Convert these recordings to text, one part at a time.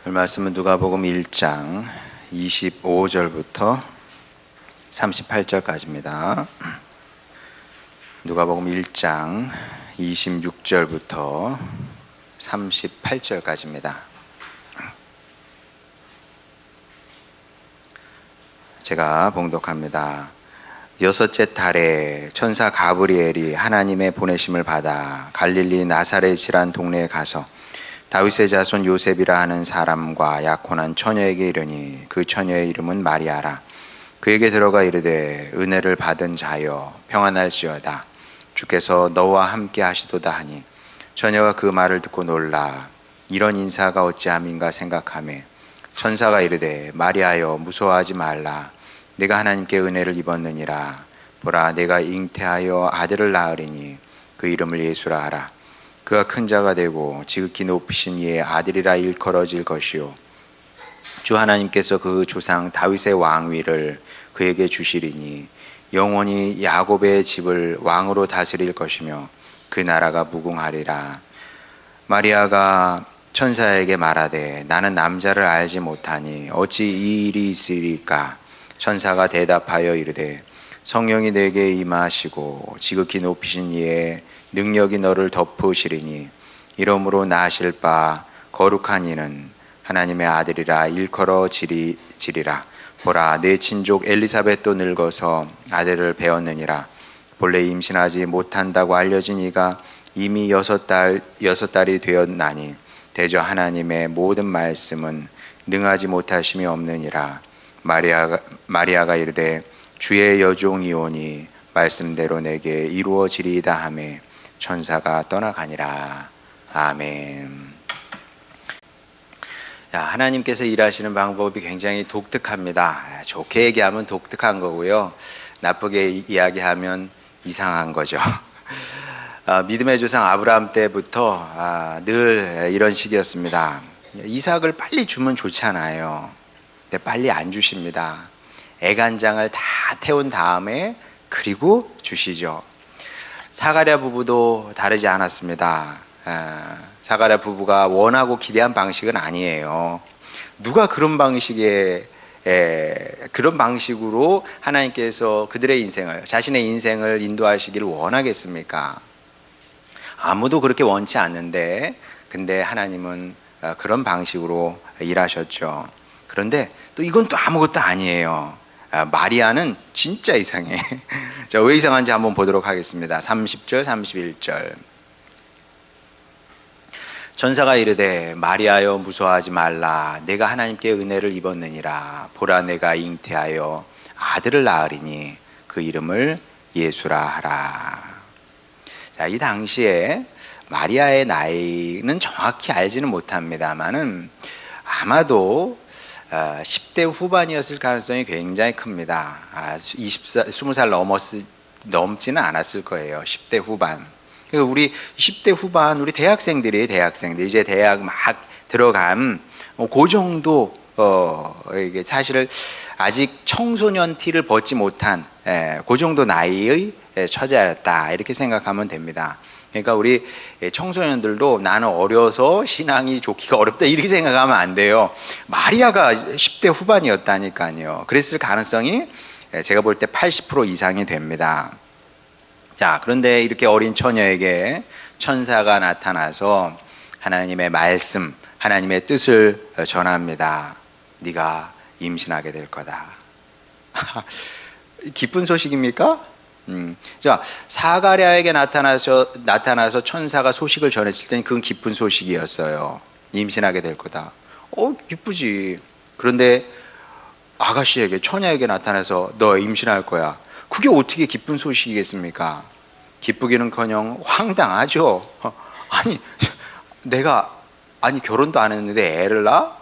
말씀은 누가복음 1장 25절부터 38절까지입니다. 누가복음 1장 26절부터 38절까지입니다. 제가 봉독합니다. 여섯째 달에 천사 가브리엘이 하나님의 보내심을 받아 갈릴리 나사렛이란 동네에 가서 다윗의 자손 요셉이라 하는 사람과 약혼한 처녀에게 이르니 그 처녀의 이름은 마리아라. 그에게 들어가 이르되 은혜를 받은 자여 평안할지어다. 주께서 너와 함께 하시도다 하니 처녀가 그 말을 듣고 놀라 이런 인사가 어찌함인가 생각하매 천사가 이르되 마리아여 무서워하지 말라. 내가 하나님께 은혜를 입었느니라. 보라 내가 잉태하여 아들을 낳으리니 그 이름을 예수라 하라. 그가 큰 자가 되고 지극히 높으신 이의 아들이라 일컬어질 것이요 주 하나님께서 그 조상 다윗의 왕위를 그에게 주시리니 영원히 야곱의 집을 왕으로 다스릴 것이며 그 나라가 무궁하리라. 마리아가 천사에게 말하되 나는 남자를 알지 못하니 어찌 이 일이 있으리까. 천사가 대답하여 이르되 성령이 내게 임하시고 지극히 높으신 이의 능력이 너를 덮으시리니 이러므로 낳으실 바 거룩한 이는 하나님의 아들이라 일컬어지리라. 보라 내 친족 엘리사벳도 늙어서 아들을 배었느니라. 본래 임신하지 못한다고 알려진 이가 이미 여섯 달이 되었나니 대저 하나님의 모든 말씀은 능하지 못하심이 없느니라. 마리아가 이르되 주의 여종이오니 말씀대로 내게 이루어지리이다 하매 천사가 떠나가니라. 아멘. 하나님께서 일하시는 방법이 굉장히 독특합니다. 좋게 얘기하면 독특한 거고요, 나쁘게 이야기하면 이상한 거죠. 믿음의 조상 아브라함 때부터 늘 이런 식이었습니다. 이삭을 빨리 주면 좋잖아요. 근데 빨리 안 주십니다. 애간장을 다 태운 다음에 그리고 주시죠. 사가랴 부부도 다르지 않았습니다. 사가랴 부부가 원하고 기대한 방식은 아니에요. 누가 그런 방식으로 하나님께서 그들의 인생을, 자신의 인생을 인도하시기를 원하겠습니까? 아무도 그렇게 원치 않는데, 근데 하나님은 그런 방식으로 일하셨죠. 그런데 또 이건 또 아무것도 아니에요. 마리아는 진짜 이상해. 자, 왜 이상한지 한번 보도록 하겠습니다. 30절, 31절. 천사가 이르되 마리아여 무서워하지 말라. 내가 하나님께 은혜를 입었느니라. 보라 내가 잉태하여 아들을 낳으리니 그 이름을 예수라 하라. 자, 이 당시에 마리아의 나이는 정확히 알지는 못합니다만은 아마도 10대 후반이었을 가능성이 굉장히 큽니다. 20살 넘지는 않았을 거예요. 10대 후반. 우리 10대 후반, 우리 대학생들 이제 대학 막 들어간 그 정도, 이게 사실 아직 청소년 티를 벗지 못한 그 정도 나이의 처자였다, 이렇게 생각하면 됩니다. 그러니까 우리 청소년들도 나는 어려서 신앙이 좋기가 어렵다 이렇게 생각하면 안 돼요. 마리아가 10대 후반이었다니까요. 그랬을 가능성이 제가 볼 때 80% 이상이 됩니다. 자, 그런데 이렇게 어린 처녀에게 천사가 나타나서 하나님의 말씀, 하나님의 뜻을 전합니다. 네가 임신하게 될 거다. 기쁜 소식입니까? 자, 사가랴에게 나타나서 천사가 소식을 전했을 때는 그건 기쁜 소식이었어요. 임신하게 될 거다. 기쁘지. 그런데 아가씨에게, 처녀에게 나타나서 너 임신할 거야. 그게 어떻게 기쁜 소식이겠습니까? 기쁘기는커녕 황당하죠. 아니 결혼도 안 했는데 애를 낳아?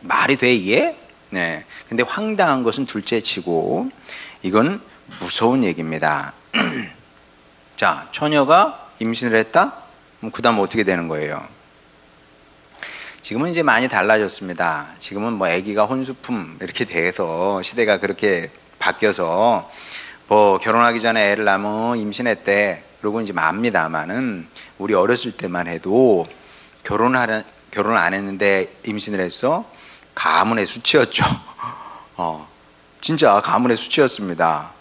말이 돼 이게? 네. 근데 황당한 것은 둘째치고 이건 무서운 얘기입니다. 자, 처녀가 임신을 했다? 그 다음 어떻게 되는 거예요? 지금은 이제 많이 달라졌습니다. 지금은 뭐 아기가 혼수품 이렇게 돼서 시대가 그렇게 바뀌어서 뭐 결혼하기 전에 애를 낳으면 임신했대 그러고 이제 맙니다만은 우리 어렸을 때만 해도 결혼을 안 했는데 임신을 했어? 가문의 수치였죠. 진짜 가문의 수치였습니다.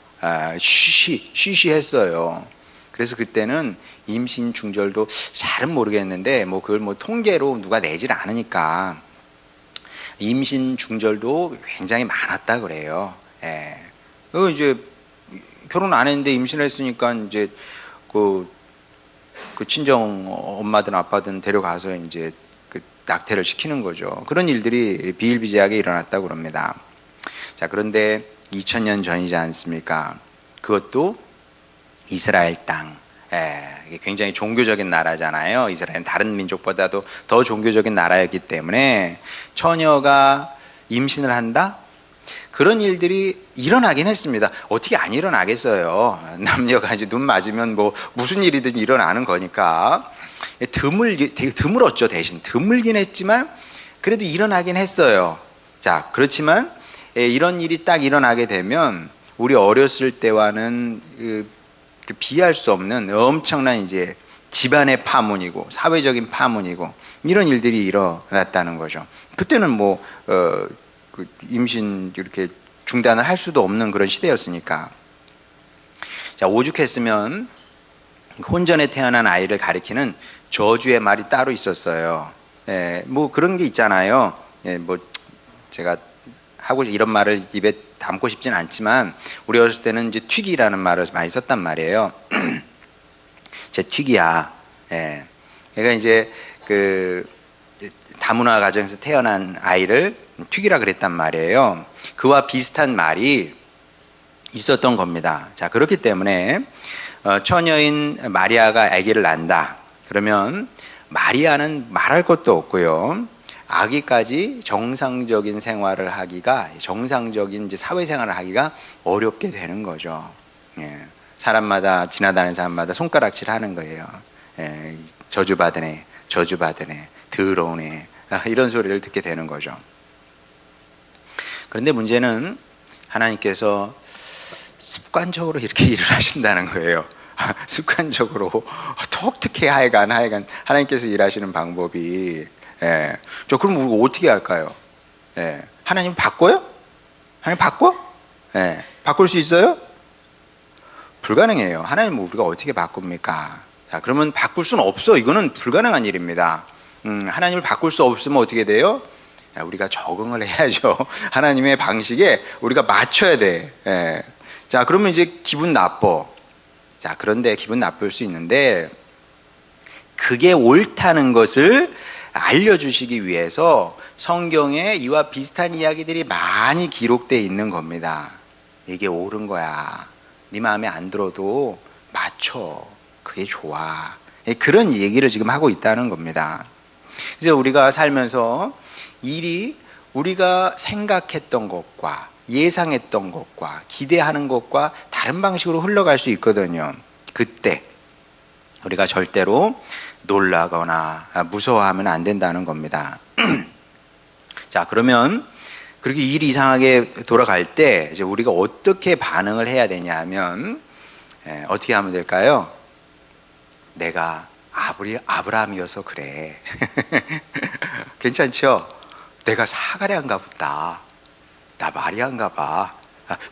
쉬쉬했어요. 그래서 그때는 임신 중절도 잘은 모르겠는데 뭐 그걸 뭐 통계로 누가 내질 않으니까 임신 중절도 굉장히 많았다 그래요. 이제 결혼 안 했는데 임신을 했으니까 이제 그 친정 엄마든 아빠든 데려가서 이제 그 낙태를 시키는 거죠. 그런 일들이 비일비재하게 일어났다고 그럽니다. 자, 그런데 2000년 전이지 않습니까? 그것도 이스라엘 땅. 이게 굉장히 종교적인 나라잖아요. 이스라엘은 다른 민족보다도 더 종교적인 나라였기 때문에 처녀가 임신을 한다? 그런 일들이 일어나긴 했습니다. 어떻게 안 일어나겠어요? 남녀가 이제 눈 맞으면 뭐 무슨 일이든 일어나는 거니까. 되게 드물었죠. 대신 드물긴 했지만 그래도 일어나긴 했어요. 자, 그렇지만 이런 일이 딱 일어나게 되면 우리 어렸을 때와는 비할 수 없는 엄청난 이제 집안의 파문이고 사회적인 파문이고 이런 일들이 일어났다는 거죠. 그때는 뭐 그 임신 이렇게 중단을 할 수도 없는 그런 시대였으니까. 자, 오죽했으면 혼전에 태어난 아이를 가리키는 저주의 말이 따로 있었어요. 뭐 그런 게 있잖아요. 뭐 제가 하고 이런 말을 입에 담고 싶진 않지만 우리 어렸을 때는 이제 튀기라는 말을 많이 썼단 말이에요. 제 튀기야. 그러니까 이제 그 다문화 가정에서 태어난 아이를 튀기라 그랬단 말이에요. 그와 비슷한 말이 있었던 겁니다. 자, 그렇기 때문에 처녀인 마리아가 아기를 낳는다. 그러면 마리아는 말할 것도 없고요. 아기까지 정상적인 생활을 하기가, 정상적인 이제 사회생활을 하기가 어렵게 되는 거죠. 사람마다, 지나다니는 사람마다 손가락질 하는 거예요. 저주받으네, 저주받으네, 더러우네, 이런 소리를 듣게 되는 거죠. 그런데 문제는 하나님께서 습관적으로 이렇게 일을 하신다는 거예요. 습관적으로 독특해. 하여간 하나님께서 일하시는 방법이. 저 그럼 우리가 어떻게 할까요? 하나님 바꿔요? 하나님 바꿔? 바꿀 수 있어요? 불가능해요. 하나님 우리가 어떻게 바꿉니까? 자, 그러면 바꿀 수는 없어. 이거는 불가능한 일입니다. 하나님을 바꿀 수 없으면 어떻게 돼요? 우리가 적응을 해야죠. 하나님의 방식에 우리가 맞춰야 돼. 자, 그러면 이제 기분 나빠. 자, 그런데 기분 나쁠 수 있는데 그게 옳다는 것을 알려주시기 위해서 성경에 이와 비슷한 이야기들이 많이 기록되어 있는 겁니다. 이게 옳은 거야. 네 마음에 안 들어도 맞춰. 그게 좋아. 그런 얘기를 지금 하고 있다는 겁니다. 그래서 우리가 살면서 일이 우리가 생각했던 것과 예상했던 것과 기대하는 것과 다른 방식으로 흘러갈 수 있거든요. 그때 우리가 절대로 놀라거나 무서워하면 안 된다는 겁니다. 자, 그러면 그렇게 일이 이상하게 돌아갈 때 이제 우리가 어떻게 반응을 해야 되냐 하면 어떻게 하면 될까요? 내가 아브라함이어서 그래. 괜찮죠? 내가 사가랴인가 보다. 나 마리아인가 봐.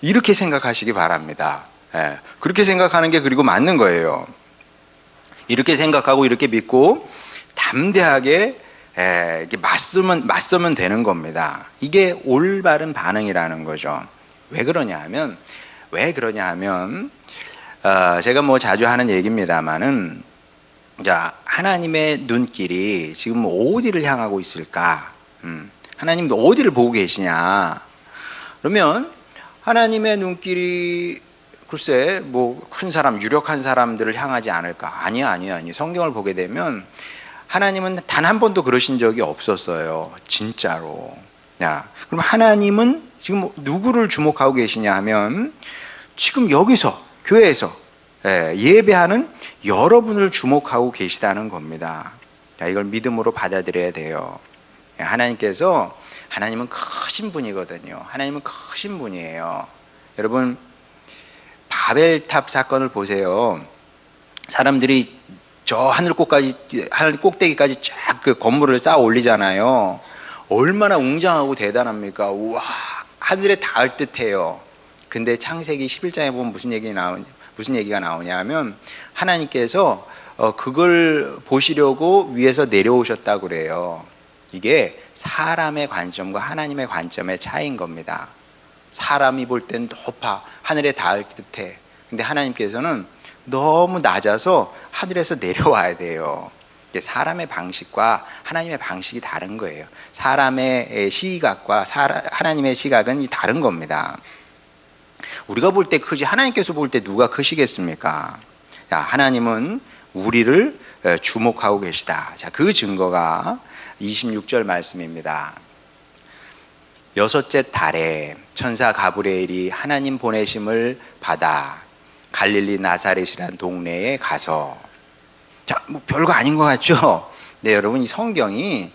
이렇게 생각하시기 바랍니다. 그렇게 생각하는 게 그리고 맞는 거예요. 이렇게 생각하고 이렇게 믿고 담대하게 이렇게 맞서면 되는 겁니다. 이게 올바른 반응이라는 거죠. 왜 그러냐 하면 제가 뭐 자주 하는 얘기입니다만은, 자, 하나님의 눈길이 지금 어디를 향하고 있을까? 하나님 어디를 보고 계시냐? 그러면 하나님의 눈길이 글쎄 뭐 큰 사람, 유력한 사람들을 향하지 않을까? 아니야. 성경을 보게 되면 하나님은 단 한 번도 그러신 적이 없었어요. 진짜로. 야, 그럼 하나님은 지금 누구를 주목하고 계시냐 하면 지금 여기서 교회에서 예배하는 여러분을 주목하고 계시다는 겁니다. 자, 이걸 믿음으로 받아들여야 돼요. 하나님은 크신 분이거든요. 하나님은 크신 분이에요. 여러분, 바벨탑 사건을 보세요. 사람들이 저 하늘 꼭대기까지 쫙 그 건물을 쌓아 올리잖아요. 얼마나 웅장하고 대단합니까? 우와, 하늘에 닿을 듯해요. 근데 창세기 11장에 보면 무슨 얘기가 나오냐 하면 하나님께서 그걸 보시려고 위에서 내려오셨다고 그래요. 이게 사람의 관점과 하나님의 관점의 차이인 겁니다. 사람이 볼 땐 높아 하늘에 닿을 듯해. 근데 하나님께서는 너무 낮아서 하늘에서 내려와야 돼요. 사람의 방식과 하나님의 방식이 다른 거예요. 사람의 시각과 하나님의 시각은 다른 겁니다. 우리가 볼 때 크지 하나님께서 볼 때 누가 크시겠습니까? 자, 하나님은 우리를 주목하고 계시다. 자, 그 증거가 26절 말씀입니다. 여섯째 달에 천사 가브리엘이 하나님 보내심을 받아 갈릴리 나사렛이라는 동네에 가서, 자, 뭐 별거 아닌 것 같죠? 네, 여러분, 이 성경이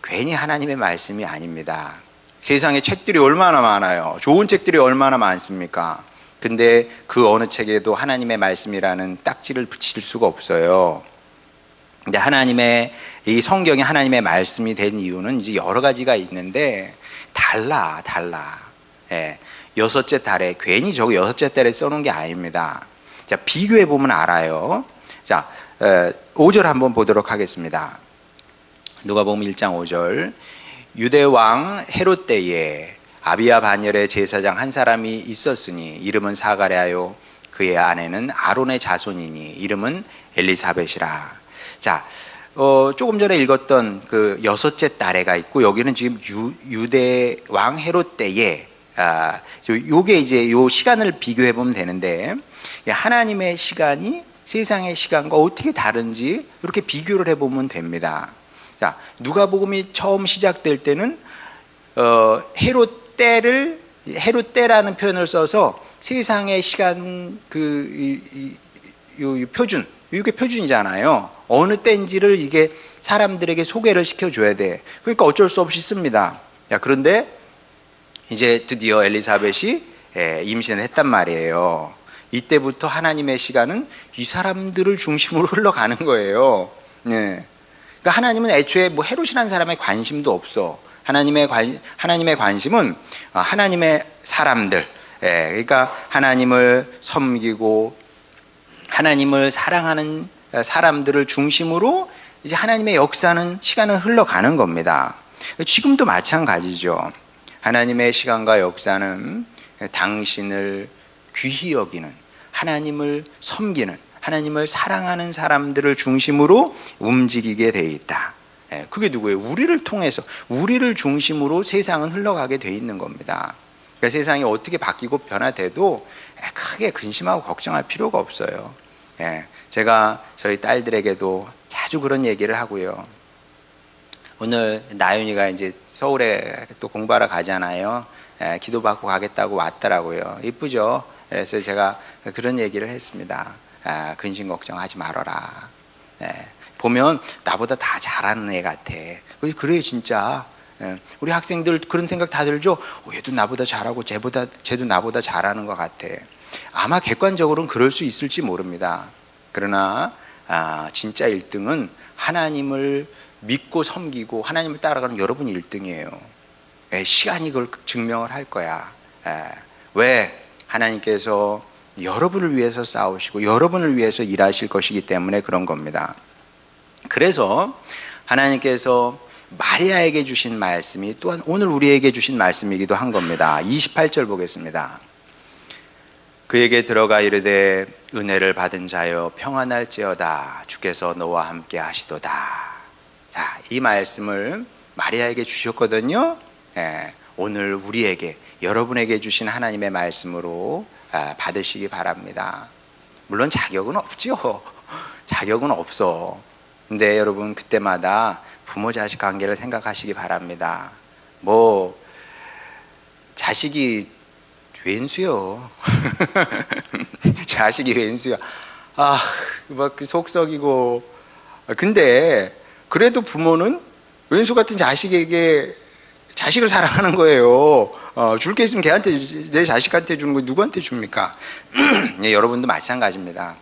괜히 하나님의 말씀이 아닙니다. 세상에 책들이 얼마나 많아요. 좋은 책들이 얼마나 많습니까? 근데 그 어느 책에도 하나님의 말씀이라는 딱지를 붙일 수가 없어요. 근데 이 성경이 하나님의 말씀이 된 이유는 이제 여러 가지가 있는데 달라. 예. 여섯째 달에, 괜히 저거 여섯째 달에 써놓은 게 아닙니다. 자, 비교해 보면 알아요. 자, 5절 한번 보도록 하겠습니다. 누가복음 1장 5절. 유대 왕 헤롯 때에 아비야 반열의 제사장 한 사람이 있었으니 이름은 사가랴요, 그의 아내는 아론의 자손이니 이름은 엘리사벳이라. 자, 조금 전에 읽었던 그 여섯째 달에가 있고, 여기는 지금 유대 왕 헤롯 때에, 요게 이제 요 시간을 비교해 보면 되는데, 하나님의 시간이 세상의 시간과 어떻게 다른지 이렇게 비교를 해 보면 됩니다. 자, 누가복음이 처음 시작될 때는 헤롯 때라는 표현을 써서 세상의 시간 요 표준, 이게 표준이잖아요. 어느 때인지를 이게 사람들에게 소개를 시켜줘야 돼. 그러니까 어쩔 수 없이 씁니다. 야, 그런데 이제 드디어 엘리사벳이 임신을 했단 말이에요. 이때부터 하나님의 시간은 이 사람들을 중심으로 흘러가는 거예요. 네. 그러니까 하나님은 애초에 뭐 헤롯이라는 사람의 관심도 없어. 하나님의 관심은 하나님의 사람들, 그러니까 하나님을 섬기고 하나님을 사랑하는 사람들을 중심으로 이제 하나님의 역사는 시간은 흘러가는 겁니다. 지금도 마찬가지죠. 하나님의 시간과 역사는 당신을 귀히 여기는, 하나님을 섬기는, 하나님을 사랑하는 사람들을 중심으로 움직이게 돼 있다. 그게 누구예요? 우리를 통해서, 우리를 중심으로 세상은 흘러가게 돼 있는 겁니다. 그러니까 세상이 어떻게 바뀌고 변화돼도 크게 근심하고 걱정할 필요가 없어요. 제가 저희 딸들에게도 자주 그런 얘기를 하고요. 오늘 나윤이가 이제 서울에 또 공부하러 가잖아요. 기도받고 가겠다고 왔더라고요. 이쁘죠? 그래서 제가 그런 얘기를 했습니다. 근심 걱정하지 말아라. 보면 나보다 다 잘하는 애 같아. 그래요, 진짜. 우리 학생들 그런 생각 다 들죠? 얘도 나보다 잘하고 쟤도 나보다 잘하는 것 같아. 아마 객관적으로는 그럴 수 있을지 모릅니다. 그러나 진짜 1등은 하나님을 믿고 섬기고 하나님을 따라가는 여러분이 1등이에요. 시간이 그걸 증명을 할 거야. 왜? 하나님께서 여러분을 위해서 싸우시고 여러분을 위해서 일하실 것이기 때문에 그런 겁니다. 그래서 하나님께서 마리아에게 주신 말씀이 또한 오늘 우리에게 주신 말씀이기도 한 겁니다. 28절 보겠습니다. 그에게 들어가 이르되 은혜를 받은 자여 평안할지어다, 주께서 너와 함께 하시도다. 자, 이 말씀을 마리아에게 주셨거든요. 오늘 우리에게, 여러분에게 주신 하나님의 말씀으로 받으시기 바랍니다. 물론 자격은 없죠. 자격은 없어. 근데 여러분, 그때마다 부모 자식 관계를 생각하시기 바랍니다. 뭐 자식이 웬수요. 자식이 웬수야. 막 속 썩이고. 근데 그래도 부모는 웬수 같은 자식에게 자식을 사랑하는 거예요. 줄 게 있으면 걔한테, 내 자식한테 주는 거 누구한테 줍니까? 여러분도 마찬가지입니다.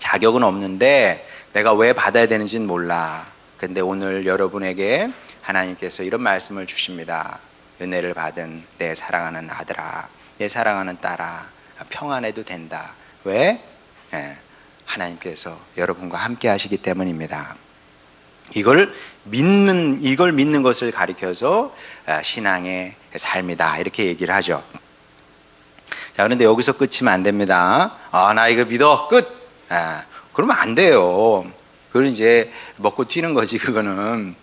자격은 없는데 내가 왜 받아야 되는지는 몰라. 근데 오늘 여러분에게 하나님께서 이런 말씀을 주십니다. 은혜를 받은 내 사랑하는 아들아, 내 사랑하는 딸아, 평안해도 된다. 왜? 하나님께서 여러분과 함께 하시기 때문입니다. 이걸 믿는 것을 가리켜서 신앙의 삶이다, 이렇게 얘기를 하죠. 자, 그런데 여기서 끝이면 안 됩니다. 나 이거 믿어, 끝. 그러면 안 돼요. 그건 이제 먹고 튀는 거지, 그거는.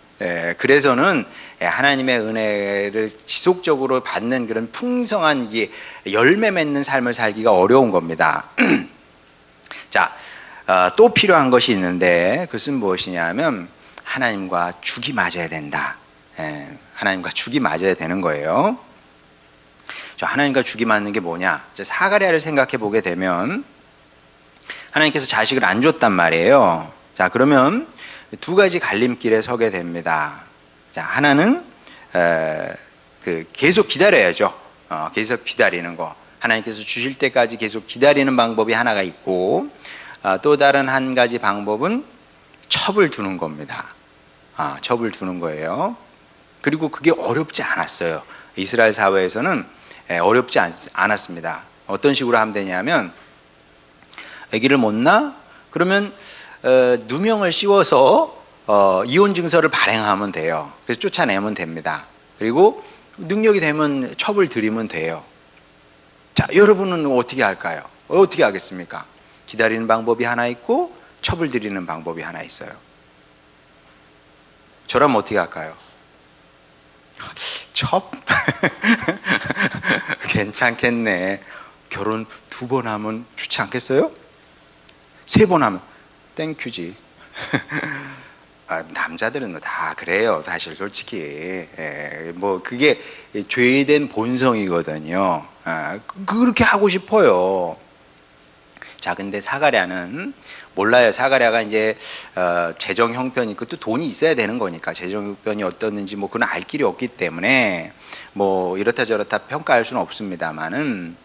그래서는 하나님의 은혜를 지속적으로 받는 그런 풍성한 이게 열매 맺는 삶을 살기가 어려운 겁니다. 자, 또 필요한 것이 있는데 그것은 무엇이냐면 하나님과 죽이 맞아야 된다. 하나님과 죽이 맞아야 되는 거예요. 하나님과 죽이 맞는 게 뭐냐? 사가랴를 생각해 보게 되면 하나님께서 자식을 안 줬단 말이에요. 자, 그러면 두 가지 갈림길에 서게 됩니다. 자, 하나는 계속 기다려야죠. 계속 기다리는 거. 하나님께서 주실 때까지 계속 기다리는 방법이 하나가 있고, 또 다른 한 가지 방법은 첩을 두는 겁니다. 첩을 두는 거예요. 그리고 그게 어렵지 않았어요. 이스라엘 사회에서는 어렵지 않았습니다. 어떤 식으로 하면 되냐면, 아기를 못 낳아? 그러면 누명을 씌워서 이혼 증서를 발행하면 돼요. 그래서 쫓아내면 됩니다. 그리고 능력이 되면 첩을 들이면 돼요. 자, 여러분은 어떻게 할까요? 어떻게 하겠습니까? 기다리는 방법이 하나 있고 첩을 들이는 방법이 하나 있어요. 저라면 어떻게 할까요? 첩? 괜찮겠네. 결혼 2번 하면 좋지 않겠어요? 3번 하면 땡큐지. 남자들은 다 그래요. 사실 솔직히 뭐 그게 죄된 본성이거든요. 그렇게 하고 싶어요. 자, 근데 사가랴는 몰라요. 사가랴가 이제 재정 형편이 있고 또 돈이 있어야 되는 거니까 재정 형편이 어떻는지 뭐 그건 알 길이 없기 때문에 뭐 이렇다 저렇다 평가할 수는 없습니다만은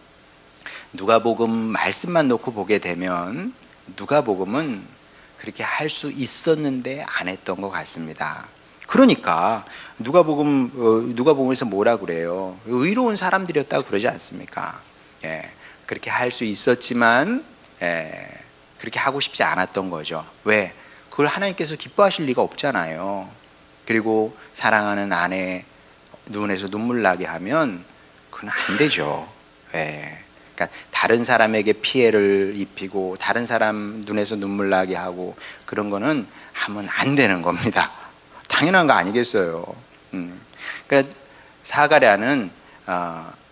누가복음 말씀만 놓고 보게 되면 누가복음은 그렇게 할 수 있었는데 안 했던 것 같습니다. 그러니까 누가복음에서 뭐라 그래요? 의로운 사람들이었다고 그러지 않습니까? 그렇게 할 수 있었지만 그렇게 하고 싶지 않았던 거죠. 왜? 그걸 하나님께서 기뻐하실 리가 없잖아요. 그리고 사랑하는 아내 눈에서 눈물 나게 하면 그건 안 되죠. 그러니까 다른 사람에게 피해를 입히고 다른 사람 눈에서 눈물 나게 하고 그런 거는 하면 안 되는 겁니다. 당연한 거 아니겠어요. 그러니까 사가랴는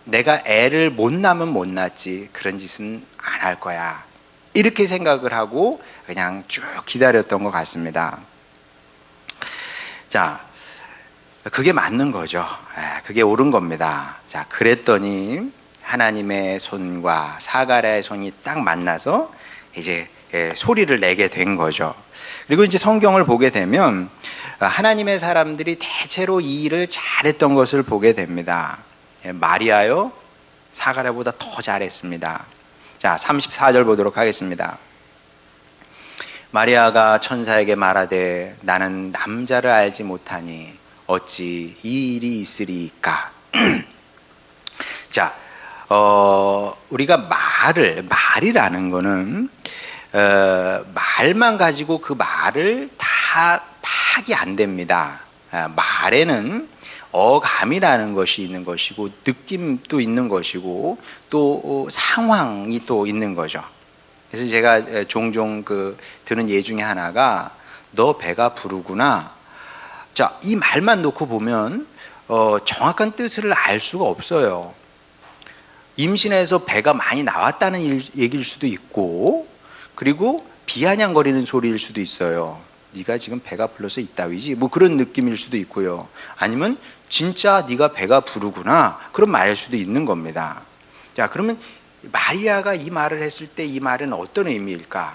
내가 애를 못 낳으면 못 낳지 그런 짓은 안 할 거야, 이렇게 생각을 하고 그냥 쭉 기다렸던 것 같습니다. 자, 그게 맞는 거죠. 그게 옳은 겁니다. 자, 그랬더니 하나님의 손과 사가랴의 손이 딱 만나서 이제 소리를 내게 된 거죠. 그리고 이제 성경을 보게 되면 하나님의 사람들이 대체로 이 일을 잘했던 것을 보게 됩니다. 마리아요, 사가랴보다 더 잘했습니다. 자, 34절 보도록 하겠습니다. 마리아가 천사에게 말하되 나는 남자를 알지 못하니 어찌 이 일이 있으리까? 자, 우리가 말이라는 거는 말만 가지고 그 말을 다 파악이 안 됩니다. 말에는 어감이라는 것이 있는 것이고 느낌도 있는 것이고 또 상황이 또 있는 거죠. 그래서 제가 종종 드는 예 중에 하나가 너 배가 부르구나. 자, 이 말만 놓고 보면 정확한 뜻을 알 수가 없어요. 임신해서 배가 많이 나왔다는 얘기일 수도 있고, 그리고 비아냥거리는 소리일 수도 있어요. 네가 지금 배가 불러서 이따위지, 뭐 그런 느낌일 수도 있고요. 아니면 진짜 네가 배가 부르구나, 그런 말일 수도 있는 겁니다. 자, 그러면 마리아가 이 말을 했을 때 이 말은 어떤 의미일까?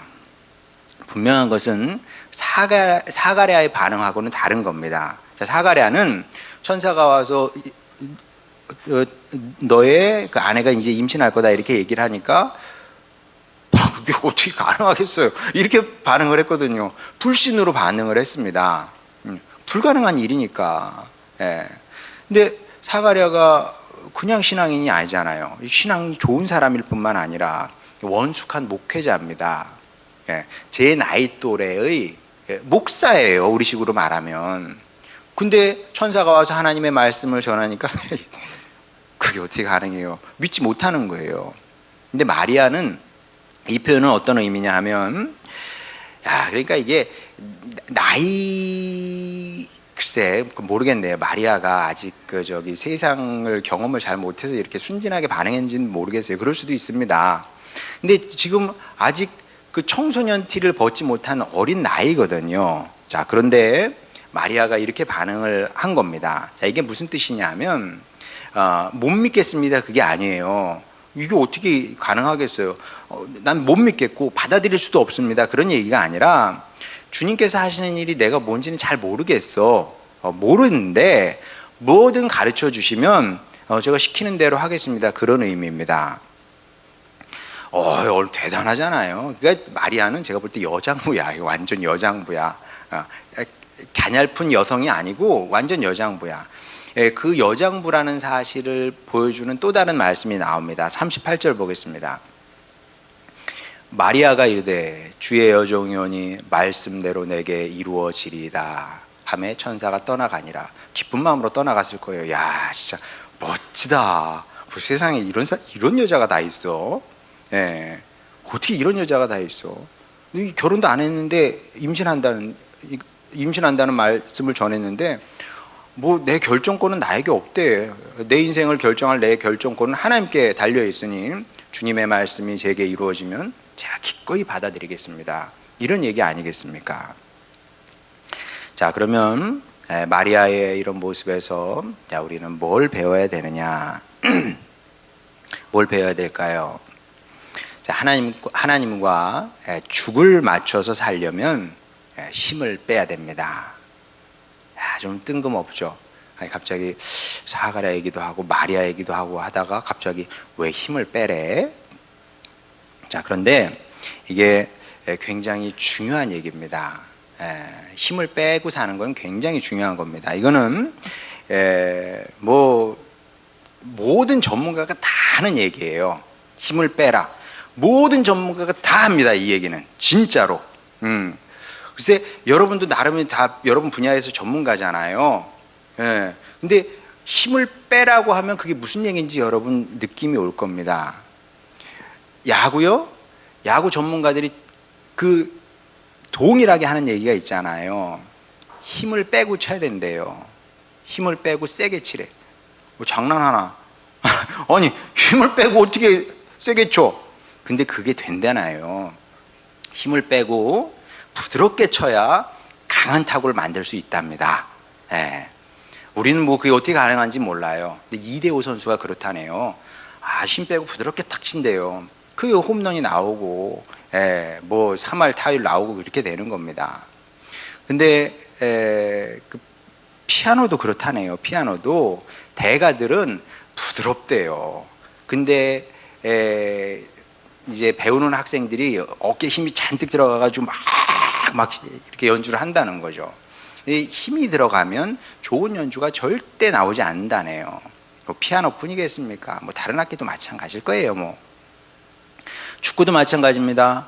분명한 것은 사가랴의 반응하고는 다른 겁니다. 자, 사가랴는 천사가 와서 너의 그 아내가 이제 임신할 거다 이렇게 얘기를 하니까 그게 어떻게 가능하겠어요? 이렇게 반응을 했거든요. 불신으로 반응을 했습니다. 불가능한 일이니까. 예. 근데 사가랴가 그냥 신앙인이 아니잖아요. 신앙이 좋은 사람일 뿐만 아니라 원숙한 목회자입니다. 예. 제 나이 또래의 목사예요, 우리식으로 말하면. 근데 천사가 와서 하나님의 말씀을 전하니까 그게 어떻게 가능해요? 믿지 못하는 거예요. 근데 마리아는 이 표현은 어떤 의미냐 하면, 그러니까 이게 나이, 글쎄 모르겠네요. 마리아가 아직 세상을 경험을 잘 못해서 이렇게 순진하게 반응했는지는 모르겠어요. 그럴 수도 있습니다. 근데 지금 아직 그 청소년 티를 벗지 못한 어린 나이거든요. 자, 그런데 마리아가 이렇게 반응을 한 겁니다. 자, 이게 무슨 뜻이냐면, 못 믿겠습니다, 그게 아니에요. 이게 어떻게 가능하겠어요? 난 못 믿겠고 받아들일 수도 없습니다, 그런 얘기가 아니라, 주님께서 하시는 일이 내가 뭔지는 잘 모르겠어. 모르는데 뭐든 가르쳐 주시면 제가 시키는 대로 하겠습니다, 그런 의미입니다. 대단하잖아요. 그러니까 마리아는 제가 볼 때 여장부야. 완전 여장부야. 가냘픈 여성이 아니고 완전 여장부야. 그 여장부라는 사실을 보여주는 또 다른 말씀이 나옵니다. 38절 보겠습니다. 마리아가 이르되 주의 여종이오니 말씀대로 내게 이루어지리이다 하매 천사가 떠나가니라. 기쁜 마음으로 떠나갔을 거예요. 야, 진짜 멋지다. 세상에 이런 여자가 다 있어. 예. 어떻게 이런 여자가 다 있어? 결혼도 안 했는데 임신한다는 말씀을 전했는데, 뭐 내 결정권은 나에게 없대. 내 인생을 결정할 내 결정권은 하나님께 달려 있으니 주님의 말씀이 제게 이루어지면 제가 기꺼이 받아들이겠습니다, 이런 얘기 아니겠습니까? 자, 그러면 마리아의 이런 모습에서 우리는 뭘 배워야 되느냐? 뭘 배워야 될까요? 자, 하나님과 죽을 맞춰서 살려면 힘을 빼야 됩니다. 좀 뜬금없죠. 갑자기 사가랴 얘기도 하고 마리아 얘기도 하고 하다가 갑자기 왜 힘을 빼래? 자, 그런데 이게 굉장히 중요한 얘기입니다. 힘을 빼고 사는 건 굉장히 중요한 겁니다. 이거는 모든 전문가가 다 하는 얘기예요. 힘을 빼라. 모든 전문가가 다 합니다, 이 얘기는. 진짜로. 글쎄, 여러분도 나름의 다 여러분 분야에서 전문가잖아요. 근데 힘을 빼라고 하면 그게 무슨 얘기인지 여러분 느낌이 올 겁니다. 야구요? 야구 전문가들이 그 동일하게 하는 얘기가 있잖아요. 힘을 빼고 쳐야 된대요. 힘을 빼고 세게 치래. 장난하나? 아니, 힘을 빼고 어떻게 세게 쳐? 근데 그게 된다나요. 힘을 빼고 부드럽게 쳐야 강한 타구를 만들 수 있답니다. 우리는 그게 어떻게 가능한지 몰라요. 근데 이대호 선수가 그렇다네요. 힘 빼고 부드럽게 탁 친대요. 그게 홈런이 나오고, 3할 타율 나오고 그렇게 되는 겁니다. 근데 그 피아노도 그렇다네요. 피아노도 대가들은 부드럽대요. 근데 이제 배우는 학생들이 어깨에 힘이 잔뜩 들어가가지고 막 이렇게 연주를 한다는 거죠. 힘이 들어가면 좋은 연주가 절대 나오지 않는다네요. 피아노뿐이겠습니까? 다른 악기도 마찬가지일 거예요. 축구도 마찬가지입니다.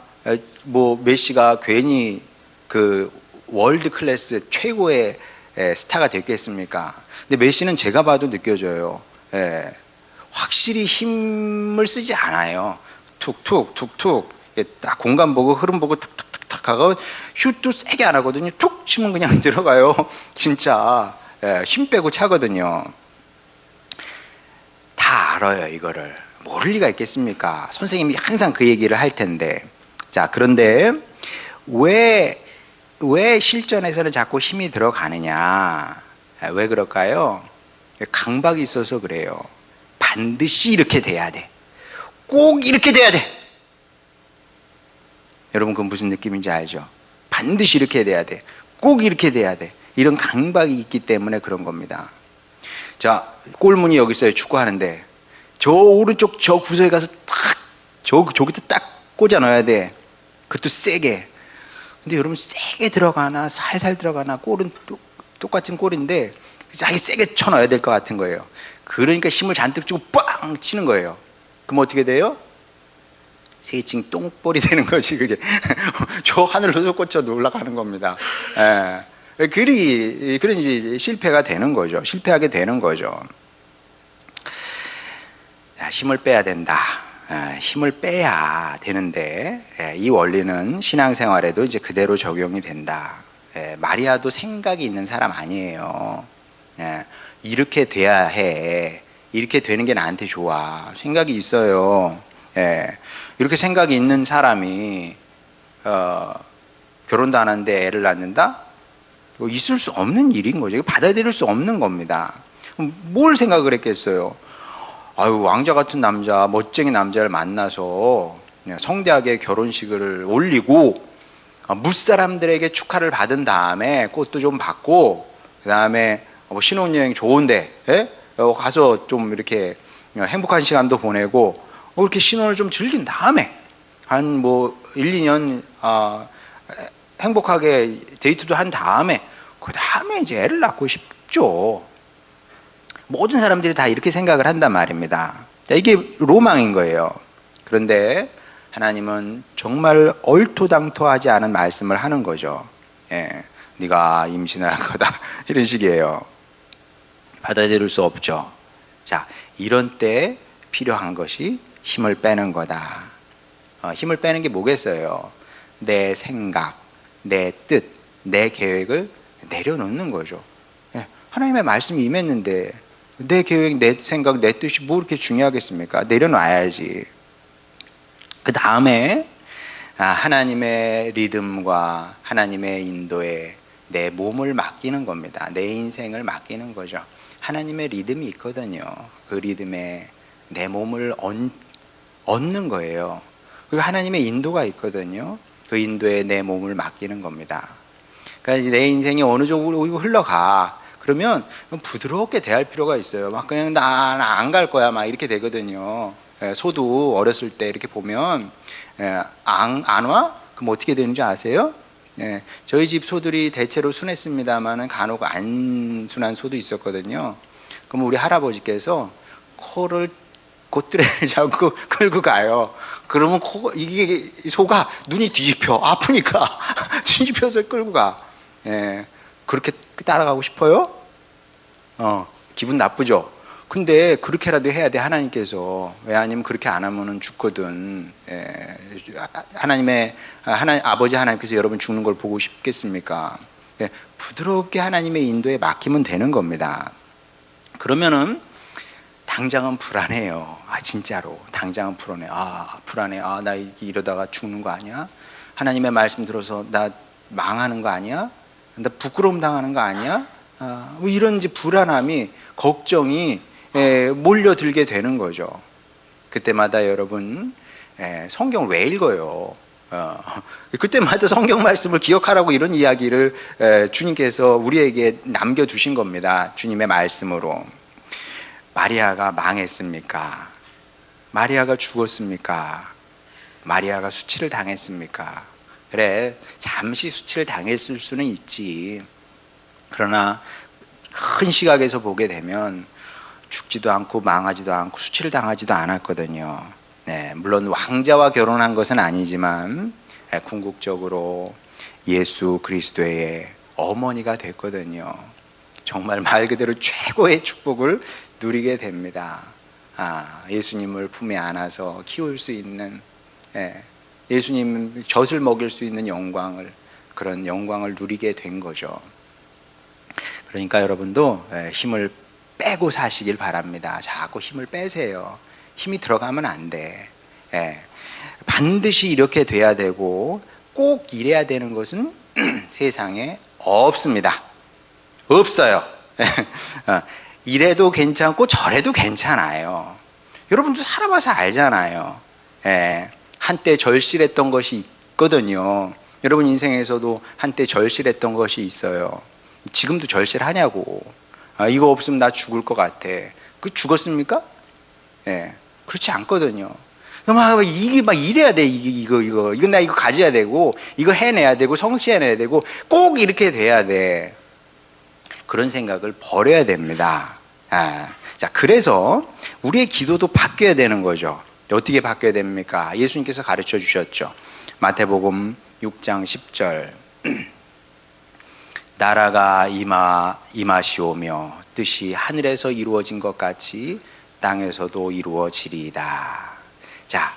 메시가 괜히 그 월드 클래스 최고의 스타가 됐겠습니까? 근데 메시는 제가 봐도 느껴져요. 확실히 힘을 쓰지 않아요. 툭툭 딱 공간 보고 흐름 보고 탁탁탁탁 하고 슛도 세게 안 하거든요. 툭 치면 그냥 들어가요. 진짜 힘 빼고 차거든요. 다 알아요, 이거를. 모를 리가 있겠습니까? 선생님이 항상 그 얘기를 할 텐데. 자, 그런데 왜 실전에서는 자꾸 힘이 들어가느냐? 왜 그럴까요? 강박이 있어서 그래요. 반드시 이렇게 돼야 돼. 꼭 이렇게 돼야 돼. 여러분, 그건 무슨 느낌인지 알죠? 반드시 이렇게 돼야 돼. 꼭 이렇게 돼야 돼. 이런 강박이 있기 때문에 그런 겁니다. 자, 골문이 여기 있어요. 축구하는데 저 오른쪽 저 구석에 가서 딱 저기도 딱 꽂아 넣어야 돼. 그것도 세게. 근데 여러분 세게 들어가나 살살 들어가나 꼴은 똑같은 꼴인데 자기 세게 쳐 넣어야 될 것 같은 거예요. 그러니까 힘을 잔뜩 주고 빵 치는 거예요. 그럼 어떻게 돼요? 세칭 똥볼이 되는 거지 그게. 저 하늘로 꽂혀도 올라가는 겁니다. 그러니 실패가 되는 거죠. 실패하게 되는 거죠. 힘을 빼야 된다. 힘을 빼야 되는데 이 원리는 신앙생활에도 이제 그대로 적용이 된다. 마리아도 생각이 있는 사람 아니에요. 이렇게 돼야 해. 이렇게 되는 게 나한테 좋아. 생각이 있어요. 이렇게 생각이 있는 사람이 결혼도 안 하는데 애를 낳는다? 있을 수 없는 일인 거죠. 받아들일 수 없는 겁니다. 뭘 생각을 했겠어요? 아유, 왕자 같은 남자, 멋쟁이 남자를 만나서 성대하게 결혼식을 올리고 무사람들에게 축하를 받은 다음에 꽃도 좀 받고 그 다음에 신혼여행 좋은데 가서 좀 이렇게 행복한 시간도 보내고 이렇게 신혼을 좀 즐긴 다음에 한 1, 2년 행복하게 데이트도 한 다음에 그 다음에 이제 애를 낳고 싶죠. 모든 사람들이 다 이렇게 생각을 한단 말입니다. 이게 로망인 거예요. 그런데 하나님은 정말 얼토당토하지 않은 말씀을 하는 거죠. 네가 임신할 거다 이런 식이에요. 받아들일 수 없죠. 자, 이런 때 필요한 것이 힘을 빼는 거다. 힘을 빼는 게 뭐겠어요? 내 생각, 내 뜻, 내 계획을 내려놓는 거죠. 하나님의 말씀이 임했는데 내 계획, 내 생각, 내 뜻이 뭐 이렇게 중요하겠습니까? 내려놔야지. 그 다음에 하나님의 리듬과 하나님의 인도에 내 몸을 맡기는 겁니다. 내 인생을 맡기는 거죠. 하나님의 리듬이 있거든요. 그 리듬에 내 몸을 얻는 거예요. 그리고 하나님의 인도가 있거든요. 그 인도에 내 몸을 맡기는 겁니다. 그러니까 내 인생이 어느 쪽으로 흘러가. 그러면 부드럽게 대할 필요가 있어요. 막 그냥 나 안 갈 거야 막 이렇게 되거든요. 소도 어렸을 때 이렇게 보면 안 와? 그럼 어떻게 되는지 아세요? 저희 집 소들이 대체로 순했습니다만은 간혹 안 순한 소도 있었거든요. 그럼 우리 할아버지께서 코를 곧드레를 잡고 끌고 가요. 그러면 이게 소가 눈이 뒤집혀 아프니까 뒤집혀서 끌고 가. 그렇게 따라가고 싶어요? 기분 나쁘죠? 근데 그렇게라도 해야 돼, 하나님께서. 왜 아니면 그렇게 안 하면은 죽거든. 아버지 하나님께서 여러분 죽는 걸 보고 싶겠습니까? 부드럽게 하나님의 인도에 맡기면 되는 겁니다. 그러면은 당장은 불안해요. 진짜로. 당장은 불안해. 불안해. 나 이러다가 죽는 거 아니야? 하나님의 말씀 들어서 나 망하는 거 아니야? 나 부끄러움 당하는 거 아니야? 뭐 이런 이제 불안함이, 걱정이 몰려들게 되는 거죠. 그때마다 여러분 성경을 왜 읽어요? 그때마다 성경 말씀을 기억하라고 이런 이야기를 주님께서 우리에게 남겨두신 겁니다. 주님의 말씀으로. 마리아가 망했습니까? 마리아가 죽었습니까? 마리아가 수치를 당했습니까? 그래, 잠시 수치를 당했을 수는 있지. 그러나 큰 시각에서 보게 되면 죽지도 않고 망하지도 않고 수치를 당하지도 않았거든요. 물론 왕자와 결혼한 것은 아니지만 궁극적으로 예수 그리스도의 어머니가 됐거든요. 정말 말 그대로 최고의 축복을 누리게 됩니다. 예수님을 품에 안아서 키울 수 있는, 예수님 젖을 먹일 수 있는 그런 영광을 누리게 된 거죠. 그러니까 여러분도 힘을 빼고 사시길 바랍니다. 자꾸 힘을 빼세요. 힘이 들어가면 안 돼. 반드시 이렇게 돼야 되고 꼭 이래야 되는 것은 세상에 없습니다. 없어요. 이래도 괜찮고 저래도 괜찮아요. 여러분도 살아봐서 알잖아요. 한때 절실했던 것이 있거든요. 여러분 인생에서도 한때 절실했던 것이 있어요. 지금도 절실하냐고. 이거 없으면 나 죽을 것 같아. 그 죽었습니까? 그렇지 않거든요. 막 이게 막 이래야 돼. 이거 나 이거 가져야 되고, 이거 해내야 되고, 성취해내야 되고, 꼭 이렇게 돼야 돼. 그런 생각을 버려야 됩니다. 자, 그래서 우리의 기도도 바뀌어야 되는 거죠. 어떻게 바뀌어야 됩니까? 예수님께서 가르쳐 주셨죠. 마태복음 6장 10절. 나라가 임하시오며 뜻이 하늘에서 이루어진 것 같이 땅에서도 이루어지리이다. 자,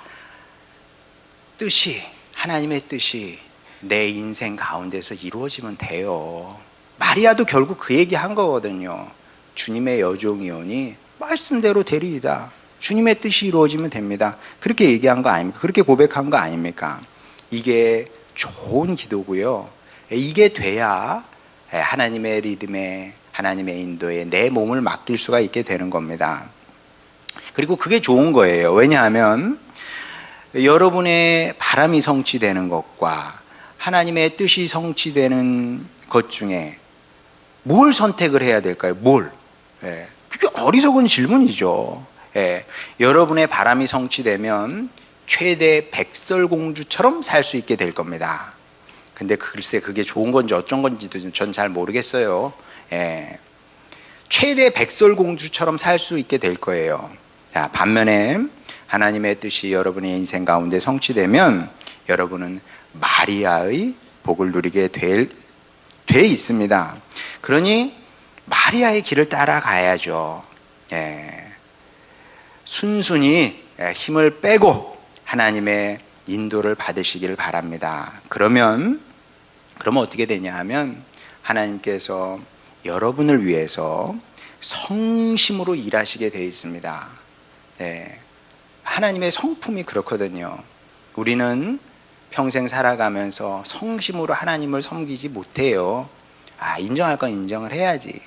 뜻이, 하나님의 뜻이 내 인생 가운데서 이루어지면 돼요. 마리아도 결국 그 얘기 한 거거든요. 주님의 여종이오니 말씀대로 되리이다. 주님의 뜻이 이루어지면 됩니다. 그렇게 얘기한 거 아닙니까? 그렇게 고백한 거 아닙니까? 이게 좋은 기도고요. 이게 돼야 하나님의 리듬에, 하나님의 인도에 내 몸을 맡길 수가 있게 되는 겁니다. 그리고 그게 좋은 거예요. 왜냐하면 여러분의 바람이 성취되는 것과 하나님의 뜻이 성취되는 것 중에 뭘 선택을 해야 될까요? 뭘? 그게 어리석은 질문이죠. 여러분의 바람이 성취되면 최대 백설공주처럼 살 수 있게 될 겁니다. 근데 글쎄 그게 좋은 건지 어쩐 건지도 전 잘 모르겠어요. 최대 백설공주처럼 살 수 있게 될 거예요. 자, 반면에 하나님의 뜻이 여러분의 인생 가운데 성취되면 여러분은 마리아의 복을 누리게 돼 있습니다. 그러니 마리아의 길을 따라가야죠. 순순히 힘을 빼고 하나님의 인도를 받으시기를 바랍니다. 그러면 어떻게 되냐 하면 하나님께서 여러분을 위해서 성심으로 일하시게 되어 있습니다. 하나님의 성품이 그렇거든요. 우리는 평생 살아가면서 성심으로 하나님을 섬기지 못해요. 인정할 건 인정을 해야지.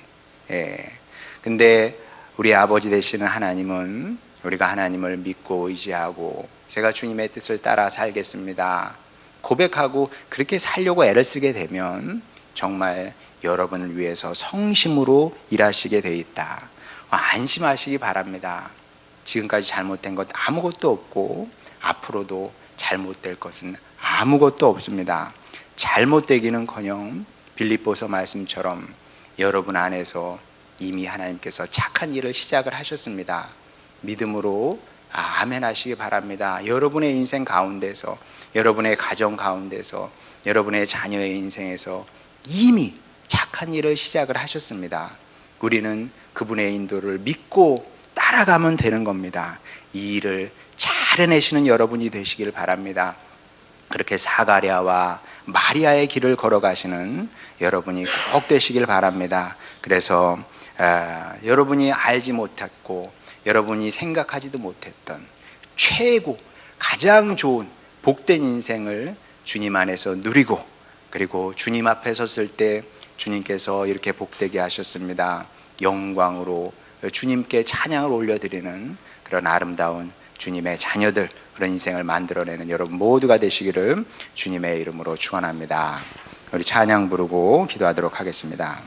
근데 우리 아버지 되시는 하나님은 우리가 하나님을 믿고 의지하고 제가 주님의 뜻을 따라 살겠습니다 고백하고 그렇게 살려고 애를 쓰게 되면 정말 여러분을 위해서 성심으로 일하시게 돼 있다. 안심하시기 바랍니다. 지금까지 잘못된 것 아무것도 없고 앞으로도 잘못될 것은 아무것도 없습니다. 잘못되기는커녕 빌립보서 말씀처럼 여러분 안에서 이미 하나님께서 착한 일을 시작을 하셨습니다. 믿음으로 아멘 하시기 바랍니다. 여러분의 인생 가운데서, 여러분의 가정 가운데서, 여러분의 자녀의 인생에서 이미 착한 일을 시작을 하셨습니다. 우리는 그분의 인도를 믿고 따라가면 되는 겁니다. 이 일을 잘 해내시는 여러분이 되시길 바랍니다. 그렇게 사가랴와 마리아의 길을 걸어가시는 여러분이 꼭 되시길 바랍니다. 그래서 여러분이 알지 못했고 여러분이 생각하지도 못했던 최고 가장 좋은 복된 인생을 주님 안에서 누리고, 그리고 주님 앞에 섰을 때 주님께서 이렇게 복되게 하셨습니다. 영광으로 주님께 찬양을 올려드리는 그런 아름다운 주님의 자녀들, 그런 인생을 만들어내는 여러분 모두가 되시기를 주님의 이름으로 축원합니다. 우리 찬양 부르고 기도하도록 하겠습니다.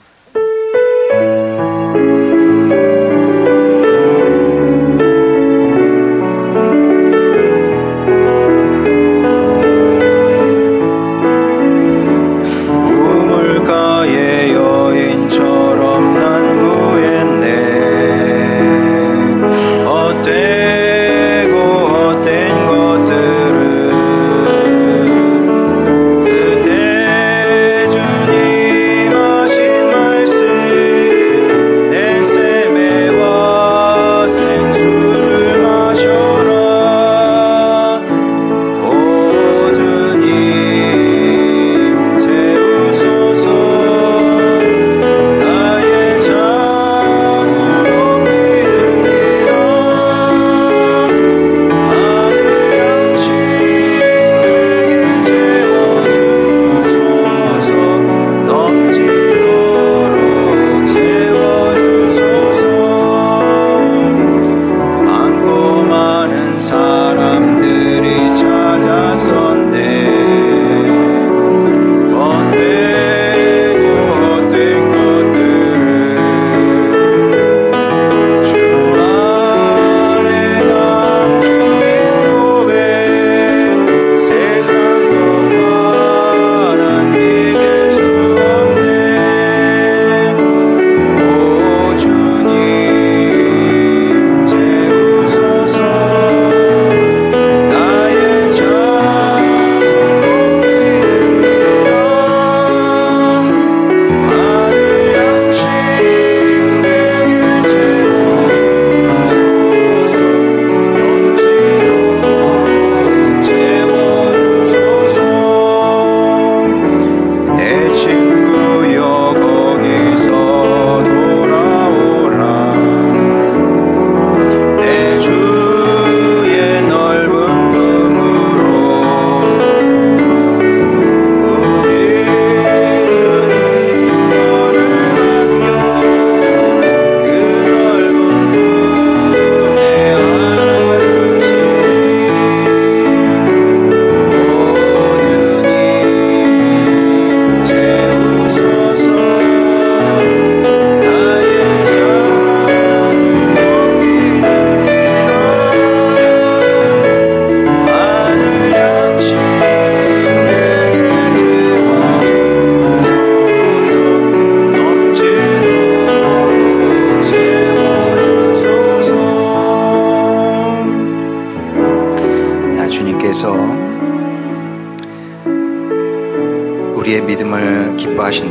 주님 하신 말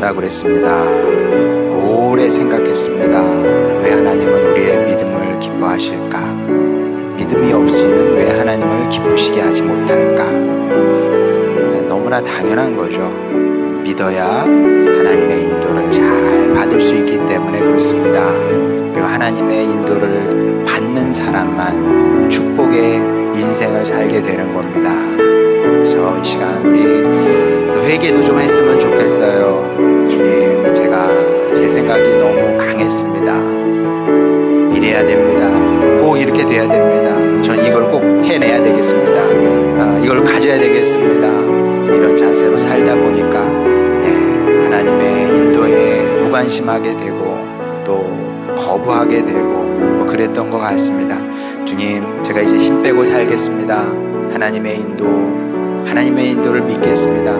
산다고 그랬습니다. 오래 생각했습니다. 왜 하나님은 우리의 믿음을 기뻐하실까? 믿음이 없이는 왜 하나님을 기쁘시게 하지 못할까? 너무나 당연한 거죠. 믿어야 하나님의 인도를 잘 받을 수 있기 때문에 그렇습니다. 그리고 하나님의 인도를 받는 사람만 축복의 인생을 살게 되는 겁니다. 그래서 이 시간 우리 회개도 좀 했으면 좋겠어요. 주님, 제 생각이 너무 강했습니다. 이래야 됩니다. 꼭 이렇게 돼야 됩니다. 전 이걸 꼭 해내야 되겠습니다. 이걸 가져야 되겠습니다. 이런 자세로 살다 보니까 하나님의 인도에 무관심하게 되고 또 거부하게 되고 뭐 그랬던 것 같습니다. 주님, 제가 이제 힘 빼고 살겠습니다. 하나님의 인도를 믿겠습니다.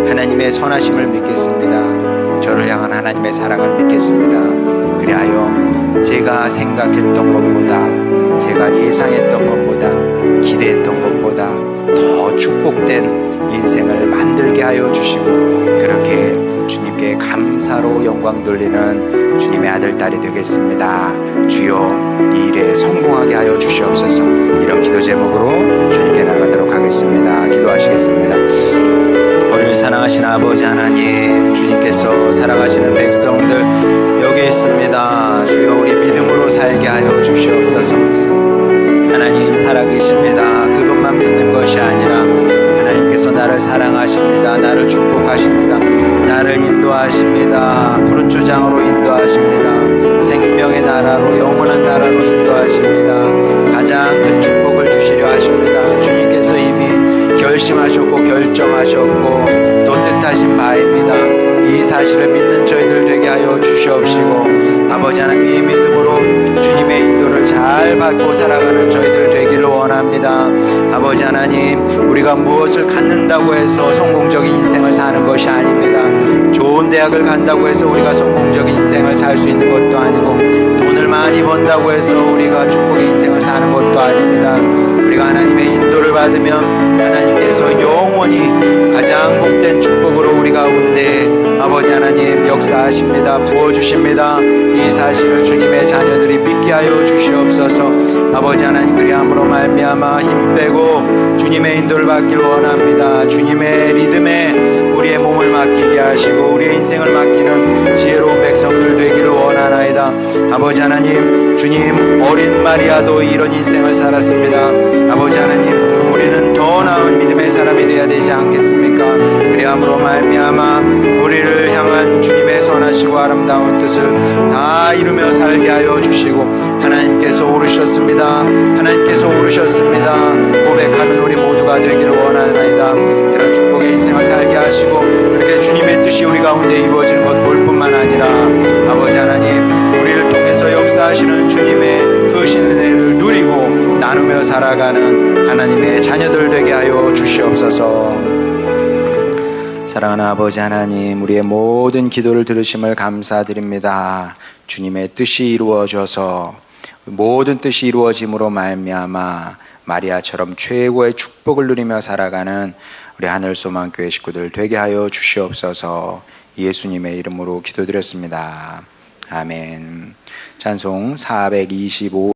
하나님의 선하심을 믿겠습니다. 저를 향한 하나님의 사랑을 믿겠습니다. 그리하여 제가 생각했던 것보다, 제가 예상했던 것보다, 기대했던 것보다 더 축복된 인생을 만들게 하여 주시고, 그렇게 주님께 감사로 영광 돌리는 주님의 아들, 딸이 되겠습니다. 주여, 이 일에 성공하게 하여 주시옵소서. 이런 기도 제목으로 주님께 나가도록 하겠습니다. 기도하시겠습니다. 우리를 사랑하신 아버지 하나님, 주님께서 사랑하시는 백성들 여기 있습니다. 주여, 우리 믿음으로 살게 하여 주시옵소서. 하나님 살아계십니다. 그것만 믿는 것이 아니라 하나님께서 나를 사랑하십니다. 나를 축복하십니다. 나를 인도하십니다. 푸른 초장으로 인도하십니다. 생명의 나라로, 영원한 나라로 인도하십니다. 가장 큰 축복을 주시려 하십니다. 주님께서 이미 결심하셨고 결정하셨고 또 뜻하신 바입니다. 이 사실을 믿는 저희들 되게 하여 주시옵시고, 아버지 하나님, 이 믿음으로 주님의 인도를 잘 받고 살아가는 저희들 되기를 원합니다. 아버지 하나님, 우리가 무엇을 갖는다고 해서 성공적인 인생을 사는 것이 아닙니다. 좋은 대학을 간다고 해서 우리가 성공적인 인생을 살 수 있는 것도 아니고, 돈을 많이 번다고 해서 우리가 축복의 인생을 사는 것도 아닙니다. 우리가 하나님의 인도를 받으면 하나님께서 영원히 가장 복된 축복으로 우리 가운데 아버지 하나님 역사하십니다. 부어주십니다. 이 사실을 주님의 자녀들이 믿게 하여 주시옵소서. 아버지 하나님, 그리함으로 말미암아 힘 빼고 주님의 인도를 받기를 원합니다. 주님의 리듬에 우리의 몸을 맡기게 하시고 우리의 인생을 맡기는 지혜로운 백성들 되기를 원하나이다. 아버지 하나님, 주님 어린 마리아도 이런 인생을 살았습니다. 아버지 하나님, 우리는 더 나은 믿음의 사람이 되어야 되지 않겠습니까? 그리함으로 말미암아 우리를 향한 주님의 선하시고 아름다운 뜻을 다 이루며 살게 하여 주시고, 하나님께서 오르셨습니다. 하나님께서 오르셨습니다. 고백하는 우리 모두가 되기를 원하나이다. 이런 축복의 인생을 살게 하시고, 그렇게 주님의 뜻이 우리 가운데 이루어지는 것 볼 뿐만 아니라 아버지 하나님, 우리를 통해서 역사하시는 주님의 크신 은혜를 누리고 나누며 살아가는 하나님의 자녀들 되게 하여 주시옵소서. 사랑하는 아버지 하나님, 우리의 모든 기도를 들으심을 감사드립니다. 주님의 뜻이 이루어져서 모든 뜻이 이루어짐으로 말미암아 마리아처럼 최고의 축복을 누리며 살아가는 우리 하늘소망교회 식구들 되게 하여 주시옵소서. 예수님의 이름으로 기도드렸습니다. 아멘. 찬송 425